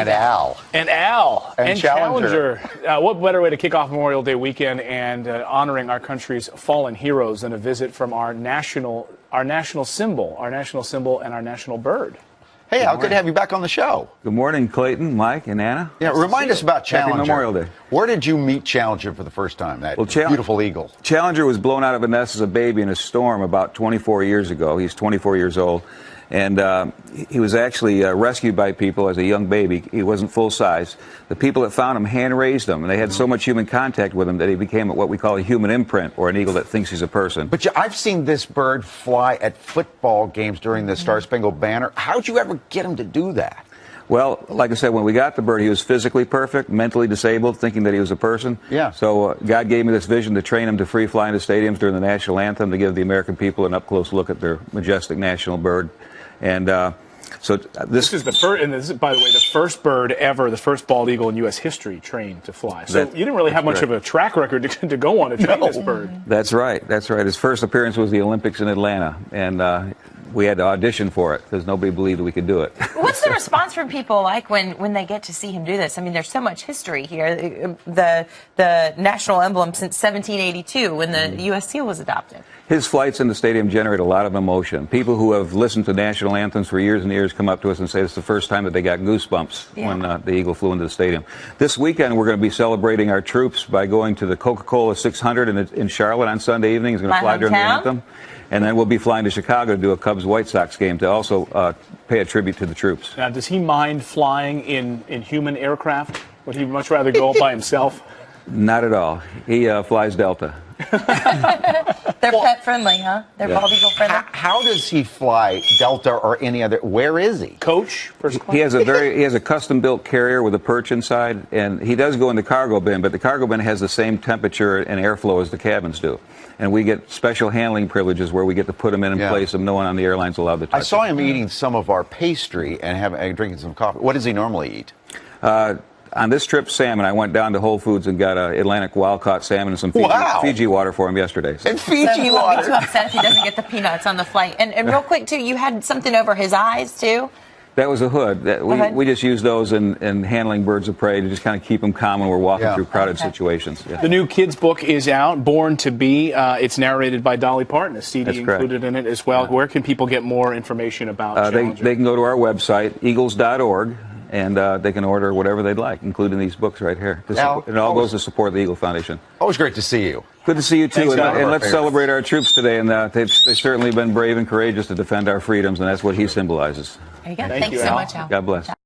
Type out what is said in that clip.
And Al. And Al. And Challenger. What better way to kick off Memorial Day weekend and honoring our country's fallen heroes than a visit from our national symbol, and our national bird. Hey, Al, good to have you back on the show. Good morning, Clayton, Mike, and Anna. Yeah, remind us about Challenger. Happy Memorial Day. Where did you meet Challenger for the first time, that beautiful eagle? Challenger was blown out of a nest as a baby in a storm about 24 years ago. He's 24 years old. And he was actually rescued by people as a young baby. He wasn't full size. The people that found him hand-raised him, and they had so much human contact with him that he became what we call a human imprint, or an eagle that thinks he's a person. But I've seen this bird fly at football games during the Star-Spangled Banner. How'd you ever get him to do that? Well, like I said, when we got the bird, he was physically perfect, mentally disabled, thinking that he was a person. Yeah. So God gave me this vision to train him to free fly into stadiums during the national anthem, to give the American people an up-close look at their majestic national bird. And so this is the first, and this is, by the way, the first bird ever, the first bald eagle in U.S. history trained to fly. So you didn't really have much of a track record to go on to train this bird. That's right. That's right. His first appearance was the Olympics in Atlanta, and we had to audition for it because nobody believed we could do it. What's the response from people like when they get to see him do this? I mean, there's so much history here. The national emblem since 1782 when the U.S. seal was adopted. His flights in the stadium generate a lot of emotion. People who have listened to national anthems for years and years come up to us and say it's the first time that they got goosebumps when the eagle flew into the stadium. This weekend, we're going to be celebrating our troops by going to the Coca-Cola 600 in Charlotte on Sunday evening. He's going to fly during the anthem. And then we'll be flying to Chicago to do a Cubs-White Sox game to also pay a tribute to the troops. Now, does he mind flying in human aircraft? Would he much rather go by himself? Not at all. He flies Delta. They're pet friendly, huh? They're bald eagle friendly. How does he fly Delta or any other? Where is he? Coach, first class. He has a custom built carrier with a perch inside, and he does go in the cargo bin, but the cargo bin has the same temperature and airflow as the cabins do. And we get special handling privileges where we get to put him in place and no one on the airline's allowed to touch I saw him eating some of our pastry and drinking some coffee. What does he normally eat? On this trip, salmon. I went down to Whole Foods and got Atlantic wild-caught salmon and some Fiji water for him yesterday. And Fiji so water. He won't be too upset if he doesn't get the peanuts on the flight. And real quick, too, you had something over his eyes, too? That was a hood. We just use those in handling birds of prey to just kind of keep them calm when we're walking through crowded situations. Yeah. The new kids' book is out, Born to Be. It's narrated by Dolly Parton, a CD included in it as well. Yeah. Where can people get more information about Challenger? They can go to our website, eagles.org. And they can order whatever they'd like, including these books right here. It all goes to support the Eagle Foundation. Always great to see you. Good to see you, too. Thanks, and let's celebrate our troops today. And they've certainly been brave and courageous to defend our freedoms, and that's what he symbolizes. There you go. Thanks so much, Al. God bless.